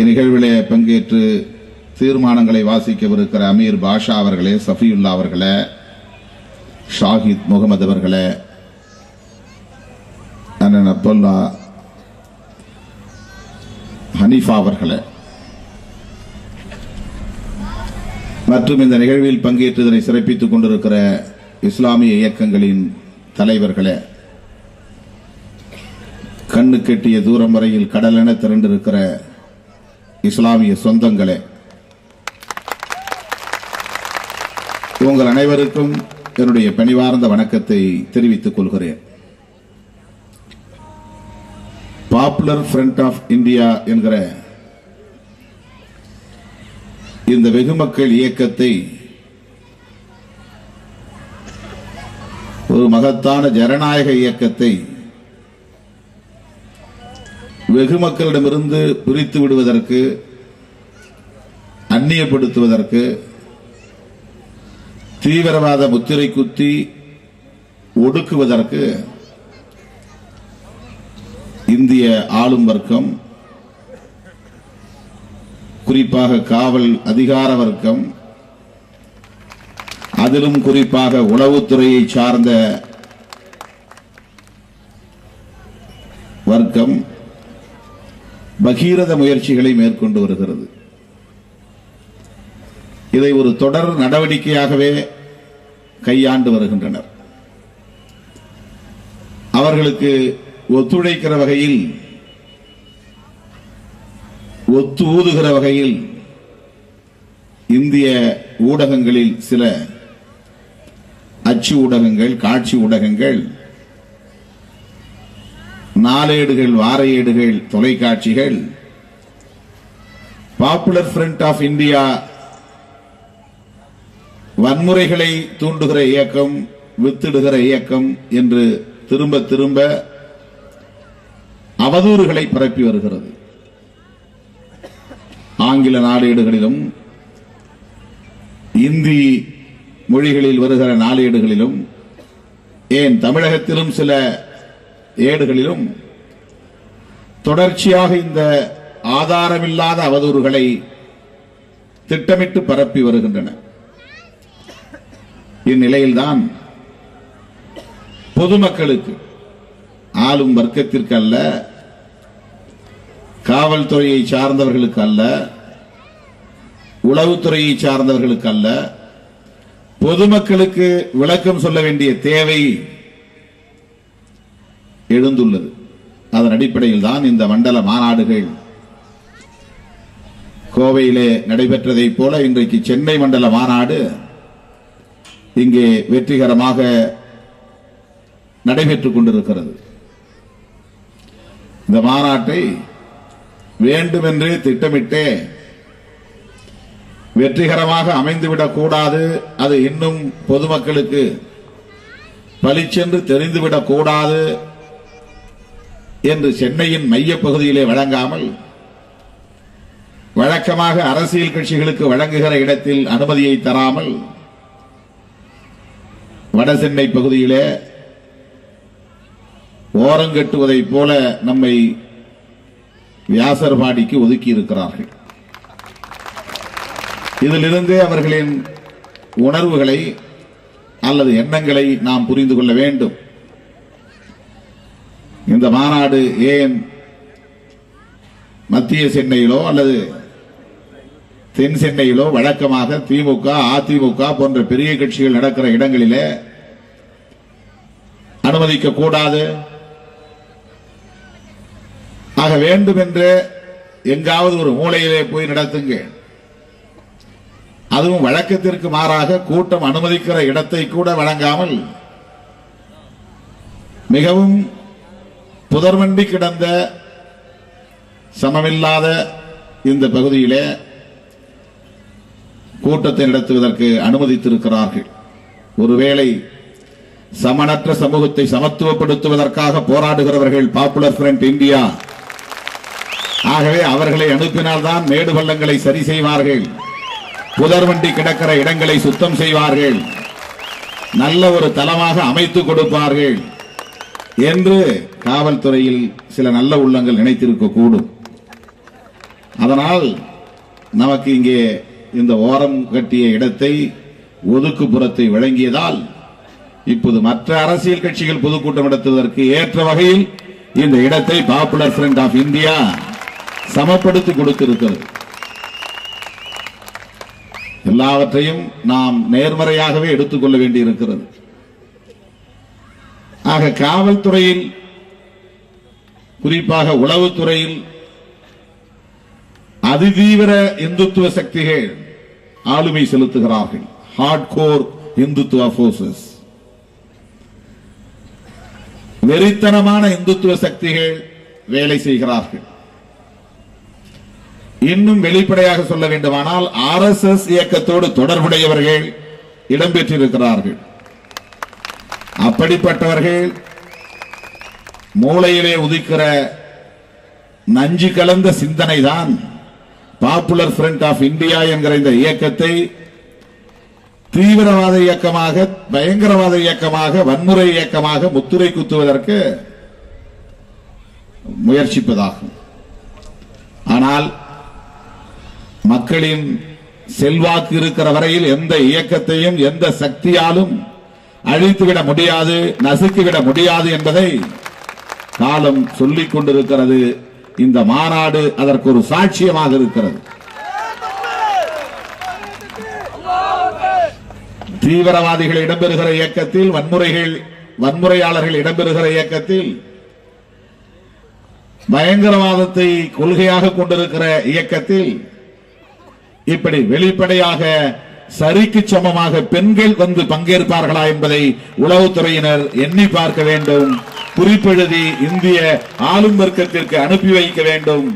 இந்நிகழ்விலே பங்கேற்று தீர்மானங்களை வாசிக்கவிருக்கிற அமீர் பாஷா அவர்களே, சஃபியுல்லா அவர்களே, ஷாஹித் முகமது அவர்களே, அண்ணன் அப்துல்லா ஹனீஃபா அவர்களே மற்றும் இந்த நிகழ்வில் பங்கேற்று இதனை சிறப்பித்துக் கொண்டிருக்கிற இஸ்லாமிய இயக்கங்களின் தலைவர்களே, கண்ணு கெட்டிய தூரம் வரையில் கடலென திரண்டிருக்கிற இஸ்லாமிய சொந்தங்களே, உங்கள் அனைவருக்கும் என்னுடைய பணிவார்ந்த வணக்கத்தை தெரிவித்துக் கொள்கிறேன். பாப்புலர் ஃப்ரண்ட் ஆஃப் இந்தியா என்கிற இந்த வெகுமக்கள் இயக்கத்தை ஒரு மகத்தான ஜனநாயக இயக்கத்தை வெகுமக்களிடமிருந்து பிரித்து விடுவதற்கு, அந்நியப்படுத்துவதற்கு, தீவிரவாத முத்திரை குத்தி ஒடுக்குவதற்கு இந்திய ஆளும் வர்க்கம், குறிப்பாக காவல் அதிகார வர்க்கம், அதிலும் குறிப்பாக உளவுத்துறையை சார்ந்த வர்க்கம் பகீரத முயற்சிகளை மேற்கொண்டு வருகிறது. இதை ஒரு தொடர் நடவடிக்கையாகவே கையாண்டு வருகின்றனர். அவர்களுக்கு ஒத்துழைக்கிற வகையில், ஒத்து ஊதுகிற வகையில் இந்திய ஊடகங்களில் சில அச்சு ஊடகங்கள், காட்சி ஊடகங்கள், நாளேடுகள், வார ஏடுகள், தொலைக்காட்சிகள் பாப்புலர் ஃப்ரண்ட் ஆஃப் இந்தியா வன்முறைகளை தூண்டுகிற இயக்கம், வித்திடுகிற இயக்கம் என்று திரும்ப திரும்ப அவதூறுகளை பரப்பி வருகிறது. ஆங்கில நாளேடுகளிலும் இந்தி மொழிகளில் வருகிற நாளேடுகளிலும், ஏன் தமிழகத்திலும் சில ஏடுகளிலும் தொடர்ச்சியாக இந்த ஆதாரமில்லாத அவதூறுகளை திட்டமிட்டு பரப்பி வருகின்றன. இந்நிலையில்தான் பொதுமக்களுக்கு, ஆளும் வர்க்கத்திற்கு அல்ல, காவல்துறையை சார்ந்தவர்களுக்கு அல்ல, உளவுத்துறையை சார்ந்தவர்களுக்கு அல்ல, பொதுமக்களுக்கு விளக்கம் சொல்ல வேண்டிய தேவை எழுந்துள்ளது. அதன் அடிப்படையில் தான் இந்த மண்டல மாநாடுகள் கோவையிலே நடைபெற்றதைப் போல இன்றைக்கு சென்னை மண்டல மாநாடு இங்கே வெற்றிகரமாக நடைபெற்றுக் கொண்டிருக்கிறது. இந்த மாநாட்டை வேண்டுமென்றே திட்டமிட்டே வெற்றிகரமாக அமைந்துவிடக் கூடாது, அது இன்னும் பொதுமக்களுக்கு பளிச்சென்று தெரிந்துவிடக் கூடாது என்று சென்னையின் மையப்பகுதியிலே வழங்காமல், வழக்கமாக அரசியல் கட்சிகளுக்கு வழங்குகிற இடத்தில் அனுமதியை தராமல், வடசென்னை பகுதியிலே ஓரங்கட்டுவதைப் போல நம்மை வியாசர்பாடிக்கு ஒதுக்கி இருக்கிறார்கள். இதிலிருந்தே அவர்களின் உணர்வுகளை அல்லது எண்ணங்களை நாம் புரிந்து கொள்ள வேண்டும். இந்த மாநாடு ஏன் மத்திய சென்னையிலோ அல்லது தென் சென்னையிலோ வழக்கமாக திமுக, அதிமுக போன்ற பெரிய கட்சிகள் நடக்கிற இடங்களிலே அனுமதிக்க கூடாது? ஆக வேண்டும் என்று எங்காவது ஒரு மூலையிலே போய் நடத்துங்க. அதுவும் வழக்கத்திற்கு மாறாக கூட்டம் அனுமதிக்கிற இடத்தை கூட வழங்காமல் மிகவும் புதர்மண்டி கிடந்த சமமில்லாத இந்த பகுதியிலே கூட்டத்தை நடத்துவதற்கு அனுமதித்திருக்கிறார்கள். ஒருவேளை சமனற்ற சமூகத்தை சமத்துவப்படுத்துவதற்காக போராடுகிறவர்கள் பாப்புலர் ஃப்ரண்ட் இந்தியா. ஆகவே அவர்களை அனுப்பினால்தான் மேடு பள்ளங்களை சரி செய்வார்கள், புதர்வண்டி கிடக்கிற இடங்களை சுத்தம் செய்வார்கள், நல்ல ஒரு தளமாக அமைத்துக் கொடுப்பார்கள் என்று காவல்துறையில் சில நல்ல உள்ளங்கள் நினைத்திருக்க கூடும். அதனால் நமக்கு இங்கே இந்த ஓரம் கட்டிய இடத்தை ஒதுக்குப்புறத்தை வழங்கியதால் இப்போது மற்ற அரசியல் கட்சிகள் பொதுக்கூட்டம் நடத்துவதற்கு ஏற்ற வகையில் இந்த இடத்தை பாப்புலர் ஃப்ரண்ட் ஆஃப் இந்தியா சமப்படுத்தி கொடுத்திருக்கிறது. எல்லாவற்றையும் நாம் நேர்மறையாகவே எடுத்துக்கொள்ள வேண்டியிருக்கிறது. ஆக காவல்துறையில், குறிப்பாக உளவுத்துறையில் அதிதீவிர இந்துத்துவ சக்திகள் ஆளுமை செலுத்துகிறார்கள். ஹார்ட்கோர் இந்துத்துவ போர்சஸ், வெறித்தனமான இந்துத்துவ சக்திகள் வேலை செய்கிறார்கள். இன்னும் வெளிப்படையாக சொல்ல வேண்டுமானால் RSS இயக்கத்தோடு தொடர்புடையவர்கள் இடம்பெற்றிருக்கிறார்கள். அப்படிப்பட்டவர்கள் மூளையிலே உதிக்கிற நஞ்சு கலந்த சிந்தனை தான் பாப்புலர் ஃப்ரண்ட் ஆஃப் இந்தியா என்கிற இந்த இயக்கத்தை தீவிரவாத இயக்கமாக, பயங்கரவாத இயக்கமாக, வன்முறை இயக்கமாக முத்திரை குத்துவதற்கு முயற்சிப்பதாகும். ஆனால் மக்களின் செல்வாக்கு இருக்கிற வரையில் எந்த இயக்கத்தையும் எந்த சக்தியாலும் அழித்துவிட முடியாது, நசுக்கிவிட முடியாது என்பதை காலம் சொல்லிக் கொண்டிருக்கிறது. இந்த மாநாடு அதற்கு ஒரு சாட்சியமாக இருக்கிறது. தீவிரவாதிகள் இடம்பெறுகிற இயக்கத்தில், வன்முறையாளர்கள் இடம்பெறுகிற இயக்கத்தில், பயங்கரவாதத்தை கொள்கையாக கொண்டிருக்கிற இயக்கத்தில் இப்படி வெளிப்படையாக சரிக்கு சமமாக பெண்கள் வந்து பங்கேற்பார்களா என்பதை உளவுத்துறையினர் எண்ணி பார்க்க வேண்டும். குறிப்பெழுதி இந்திய ஆளும் வர்க்கத்திற்கு அனுப்பி வைக்க வேண்டும்.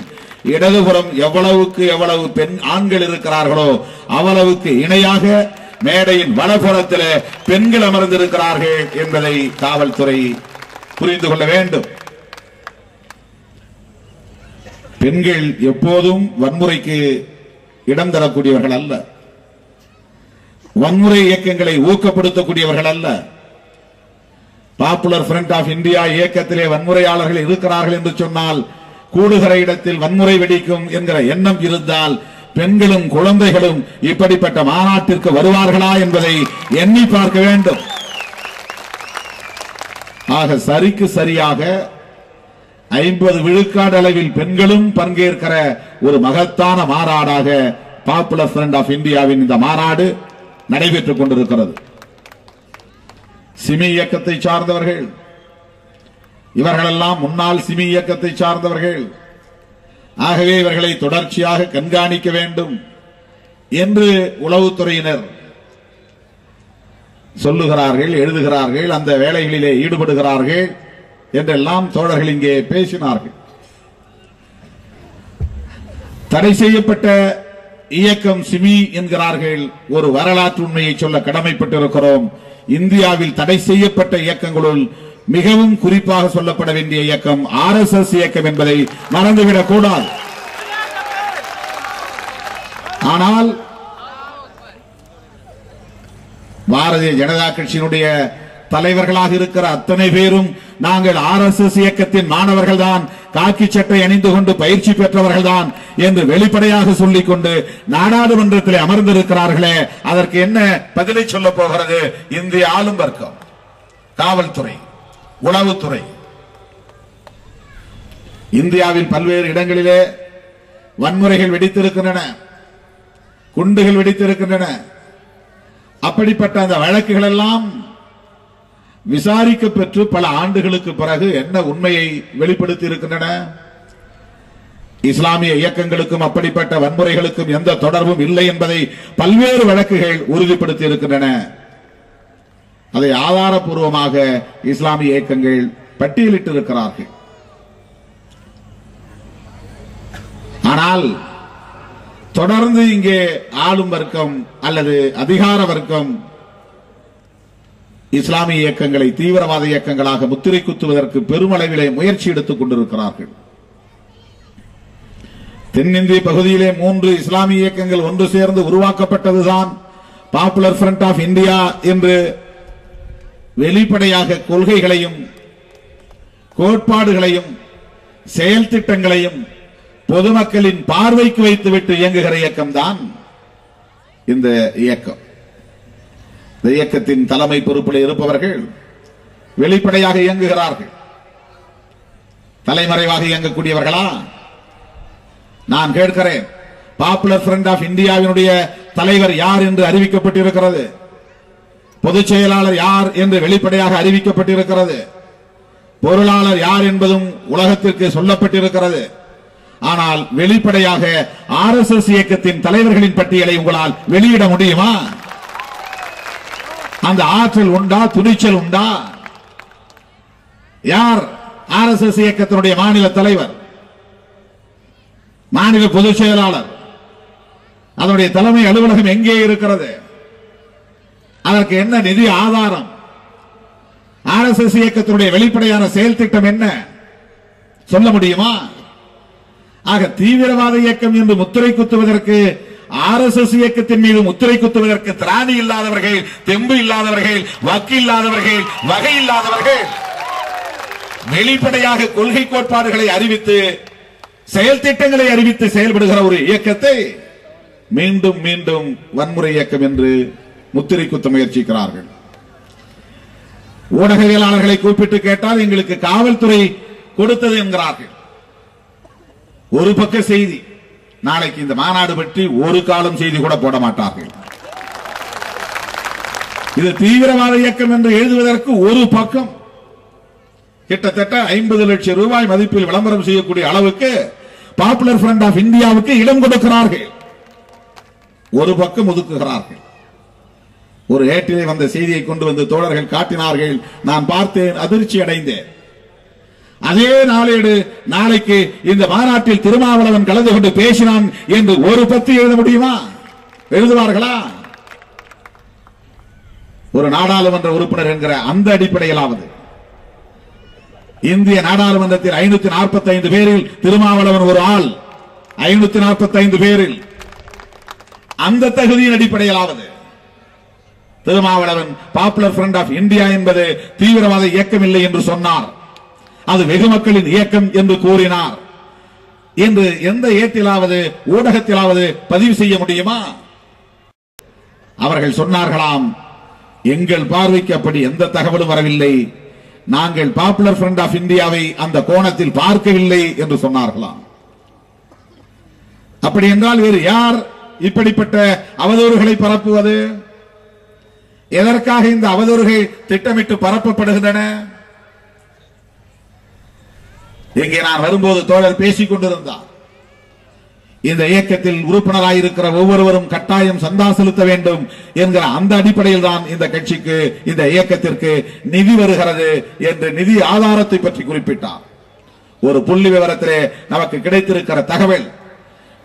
இடதுபுறம் எவ்வளவுக்கு எவ்வளவு பெண் ஆண்கள் இருக்கிறார்களோ அவ்வளவுக்கு இணையாக மேடையின் வலப்புறத்தில் பெண்கள் அமர்ந்திருக்கிறார்கள் என்பதை காவல்துறை புரிந்து கொள்ள வேண்டும். பெண்கள் எப்போதும் வன்முறைக்கு இடம் தரக்கூடியவர்கள் அல்ல, வன்முறை இயக்கங்களை ஊக்கப்படுத்தக்கூடியவர்கள் அல்ல. பாப்புலர் ஃப்ரண்ட் ஆஃப் இந்தியா இயக்கத்திலே வன்முறையாளர்கள் இருக்கிறார்கள் என்று சொன்னால் கூடுகிற இடத்தில் வன்முறை வெடிக்கும் என்கிற எண்ணம் இருந்தால் பெண்களும் குழந்தைகளும் இப்படிப்பட்ட மாநாட்டிற்கு வருவார்களா என்பதை எண்ணி பார்க்க வேண்டும். ஆக சரிக்கு சரியாக 50 விழுக்காடு அளவில் பெண்களும் பங்கேற்கிற ஒரு மகத்தான மாநாடாக பாப்புலர் ஃப்ரண்ட் ஆஃப் இந்தியாவின் இந்த மாநாடு நடைபெற்றுக் கொண்டிருக்கிறது. சிமி இயக்கத்தை சார்ந்தவர்கள், இவர்களெல்லாம் முன்னாள் சிமி இயக்கத்தை சார்ந்தவர்கள். ஆகவே இவர்களை தொடர்ச்சியாக கண்காணிக்க வேண்டும் என்று உளவுத்துறையினர் சொல்லுகிறார்கள், எழுதுகிறார்கள், அந்த வேலைகளிலே ஈடுபடுகிறார்கள் என்றெல்லாம் தோழர்கள் இங்கே பேசினார்கள். தடை செய்யப்பட்ட இயக்கம் சிமி என்கிறார்கள். ஒரு வரலாற்று உண்மையை சொல்ல கடமைப்பட்டிருக்கிறோம். இந்தியாவில் தடை செய்யப்பட்ட இயக்கங்களுள் மிகவும் குறிப்பாக சொல்லப்பட வேண்டிய இயக்கம் RSS இயக்கம் என்பதை மறந்துவிடக் கூடாது. ஆனால் பாரதிய ஜனதா கட்சியினுடைய தலைவர்களாக இருக்கிற அத்தனை பேரும் நாங்கள் RSS இயக்கத்தின் மாணவர்கள் தான், காக்கி சட்டை அணிந்து கொண்டு பயிற்சி பெற்றவர்கள் தான் என்று வெளிப்படையாக சொல்லிக் கொண்டு நாடாளுமன்றத்தில் அமர்ந்திருக்கிறார்களே, அதற்கு என்ன பதிலை சொல்ல போகிறது இந்திய ஆளும் வர்க்கம், காவல்துறை, உளவுத்துறை? இந்தியாவில் பல்வேறு இடங்களிலே வன்முறைகள் வெடித்திருக்கின்றன, குண்டுகள் வெடித்திருக்கின்றன. அப்படிப்பட்ட அந்த வழக்குகள் எல்லாம் விசாரிக்க பெற்று பல ஆண்டுகளுக்கு பிறகு என்ன உண்மையை வெளிப்படுத்தி இருக்கின்றன? இஸ்லாமிய இயக்கங்களுக்கும் அப்படிப்பட்ட வன்முறைகளுக்கும் எந்த தொடர்பும் இல்லை என்பதை பல்வேறு வழக்குகள் உறுதிப்படுத்தி இருக்கின்றன. அதை ஆதாரபூர்வமாக இஸ்லாமிய இயக்கங்கள் பட்டியலிட்டிருக்கிறார்கள். ஆனால் தொடர்ந்து இங்கே ஆளும் வர்க்கம் அல்லது அதிகார வர்க்கம் இஸ்லாமிய இயக்கங்களை தீவிரவாத இயக்கங்களாக முத்திரை குத்துவதற்கு பெருமளவிலே முயற்சி எடுத்துக் கொண்டிருக்கிறார்கள். தென்னிந்திய பகுதியிலே 3 இஸ்லாமிய இயக்கங்கள் ஒன்று சேர்ந்து உருவாக்கப்பட்டதுதான் பாப்புலர் ஃப்ரண்ட் ஆஃப் இந்தியா என்று வெளிப்படையாக கொள்கைகளையும் கோட்பாடுகளையும் செயல் திட்டங்களையும் பொதுமக்களின் பார்வைக்கு வைத்துவிட்டு இயங்குகிற இயக்கம் தான் இந்த இயக்கம். இந்த இயக்கத்தின் தலைமை பொறுப்பில் இருப்பவர்கள் வெளிப்படையாக இயங்குகிறார்கள். தலைமறைவாக இயங்கக்கூடியவர்களா? நான் கேட்கிறேன், பாப்புலர் ஃப்ரண்ட் ஆஃப் இந்தியாவினுடைய தலைவர் யார் என்று அறிவிக்கப்பட்டிருக்கிறது. பொதுச் செயலாளர் யார் என்று வெளிப்படையாக அறிவிக்கப்பட்டிருக்கிறது. பொருளாளர் யார் என்பதும் உலகத்திற்கு சொல்லப்பட்டிருக்கிறது. ஆனால் வெளிப்படையாக RSS இயக்கத்தின் தலைவர்களின் பட்டியலை உங்களால் வெளியிட முடியுமா? அந்த ஆற்றல் உண்டா? துணிச்சல் உண்டா? யார் RSS இயக்கத்தினுடைய மாநில தலைவர், மாநில பொதுச் செயலாளர்? அதனுடைய தலைமை அலுவலகம் எங்கே இருக்கிறது? அதற்கு என்ன நிதி ஆதாரம்? RSS இயக்கத்தினுடைய வெளிப்படையான செயல் திட்டம் என்ன? சொல்ல முடியுமா? ஆக தீவிரவாத இயக்கம் என்று முத்திரை குத்துவதற்கு, RSS இயக்கத்தின் மீது முத்திரை குத்துவதற்கு திராணி இல்லாதவர்கள், தெம்பு இல்லாதவர்கள், வக்கு இல்லாதவர்கள், வகை இல்லாதவர்கள் வெளிப்படையாக கொள்கை கோட்பாடுகளை அறிவித்து செயல் திட்டங்களை அறிவித்து செயல்படுகிற ஒரு இயக்கத்தை மீண்டும் மீண்டும் வன்முறை இயக்கம் என்று முத்திரை குத்த முயற்சிக்கிறார்கள். ஊடகவியலாளர்களை கூப்பிட்டு கேட்டால் எங்களுக்கு காவல்துறை கொடுத்தது என்கிறார்கள். ஒரு பக்க செய்தி. நாளைக்கு இந்த மாநாடு பற்றி ஒரு காலம் செய்தி கூட போட மாட்டார்கள். இது தீவிரவாத இயக்கம் என்று எழுதுவதற்கு ஒரு பக்கம், கிட்டத்தட்ட 50 லட்சம் ரூபாய் மதிப்பில் விளம்பரம் செய்யக்கூடிய அளவுக்கு பாப்புலர் ஃப்ரண்ட் ஆஃப் இந்தியாவுக்கு இடம் கொடுக்கிறார்கள். ஒரு பக்கம் ஒதுக்குகிறார்கள். ஒரு ஏட்டிலே வந்த செய்தியை கொண்டு வந்து தோழர்கள் காட்டினார்கள். நான் பார்த்தேன், அதிர்ச்சி அடைந்தேன். அதே நாளேடு நாளைக்கு இந்த மாநாட்டில் திருமாவளவன் கலந்து கொண்டு பேசினான் என்று ஒரு பத்தி எழுத முடியுமா? எழுதுவார்களா? ஒரு நாடாளுமன்ற உறுப்பினர் என்கிற அந்த அடிப்படையிலாவது இந்திய நாடாளுமன்றத்தில் 545 பேரில் திருமாவளவன் ஒரு ஆள். 545 பேரில் அந்த தகுதியின் அடிப்படையிலாவது Thirumavalavan popular front of India என்பது தீவிரவாத இயக்கம் இல்லை என்று சொன்னார். அது வெகு மக்களின் இயக்கம் என்று கூறினார் என்று எந்த ஏட்டிலாவது ஊடகத்திலாவது பதிவு செய்ய முடியுமா? அவர்கள் சொன்னார்களாம், எங்கள் பார்வைக்கு அப்படி எந்த தகவலும் வரவில்லை, நாங்கள் பாப்புலர் ஃப்ரண்ட் ஆஃப் இந்தியாவை அந்த கோணத்தில் பார்க்கவில்லை என்று சொன்னார்களாம். அப்படி என்றால் வேறு யார் இப்படிப்பட்ட அவதூறுகளை பரப்புவது? எதற்காக இந்த அவதூறுகள் திட்டமிட்டு பரப்பப்படுகின்றன? இங்கே நான் வரும்போது தோழர் பேசிக் கொண்டிருந்தார். இந்த இயக்கத்தில் உறுப்பினராயிருக்கிற ஒவ்வொருவரும் கட்டாயம் சந்தா செலுத்த வேண்டும் என்கிற அந்த அடிப்படையில் தான் இந்த கட்சிக்கு, இந்த இயக்கத்திற்கு நிதி வருகிறது என்று நிதி ஆதாரத்தை பற்றி குறிப்பிட்டார். ஒரு புள்ளி விவரத்திலே நமக்கு கிடைத்திருக்கிற தகவல்,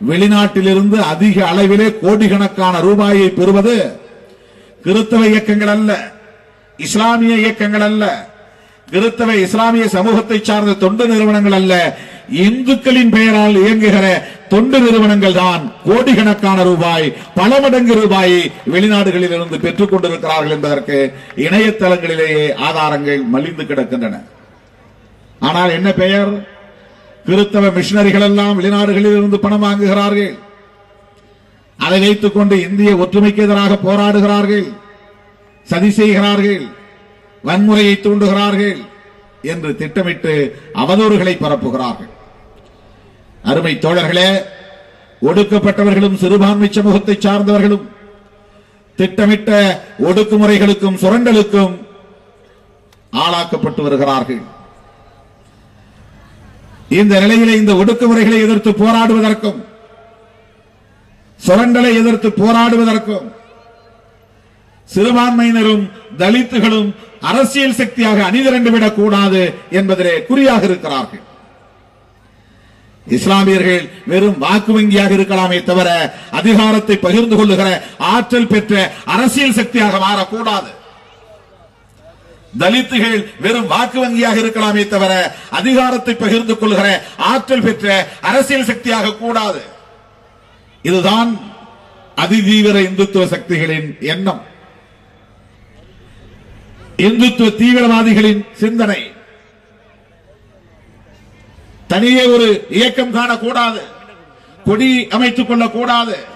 வெளிநாட்டிலிருந்து அதிக அளவிலே கோடிக்கணக்கான ரூபாயை பெறுவது கிறிஸ்தவ இயக்கங்கள் அல்ல, இஸ்லாமிய இயக்கங்கள் அல்ல, கிறிஸ்தவ இஸ்லாமிய சமூகத்தை சார்ந்த தொண்டு நிறுவனங்கள் அல்ல, இந்துக்களின் பெயரால் இயங்குகிற தொண்டு நிறுவனங்கள் தான் கோடிக்கணக்கான ரூபாய், பல மடங்கு ரூபாயை வெளிநாடுகளில் இருந்து பெற்றுக் கொண்டிருக்கிறார்கள் என்பதற்கு இணையதளங்களிலேயே ஆதாரங்கள் மலிந்து கிடக்கின்றன. ஆனால் என்ன பெயர்? கிறிஸ்தவ மிஷனரிகள் எல்லாம் வெளிநாடுகளில் இருந்து பணம் வாங்குகிறார்கள். அதை வைத்துக் கொண்டு இந்திய ஒற்றுமைக்கு எதிராக போராடுகிறார்கள், சதி செய்கிறார்கள், வன்முறையை தூண்டுகிறார்கள் என்று திட்டமிட்டு அவதூறுகளை பரப்புகிறார்கள். அருமை தோழர்களே, ஒடுக்கப்பட்டவர்களும் சிறுபான்மை சமூகத்தை சார்ந்தவர்களும் திட்டமிட்ட ஒடுக்குமுறைகளுக்கும் சுரண்டலுக்கும் ஆளாக்கப்பட்டு வருகிறார்கள். இந்த நிலையிலே இந்த ஒடுக்குமுறைகளை எதிர்த்து போராடுவதற்கும் சுரண்டலை எதிர்த்து போராடுவதற்கும் சிறுபான்மையினரும் தலித்துகளும் அரசியல் சக்தியாக அணிதிரண்டுவிடக் கூடாது என்பதிலே குறியாக இருக்கிறார்கள். இஸ்லாமியர்கள் வெறும் வாக்கு வங்கியாக இருக்கலாமே தவிர அதிகாரத்தை பகிர்ந்து கொள்ளுகிற ஆற்றல் பெற்ற அரசியல் சக்தியாக மாறக்கூடாது. தலித்துகள் வெறும் வாக்கு வங்கியாக இருக்கலாமே தவிர அதிகாரத்தை பகிர்ந்து கொள்ளுகிற ஆற்றல் பெற்ற அரசியல் சக்தியாக கூடாது. இதுதான் அதிதீவிர இந்துத்துவ சக்திகளின் எண்ணம், இந்துத்துவ தீவிரவாதிகளின் சிந்தனை. தனியே ஒரு இயக்கம் காணக்கூடாது. கொடி அமைத்துக் கொள்ளக்கூடாது.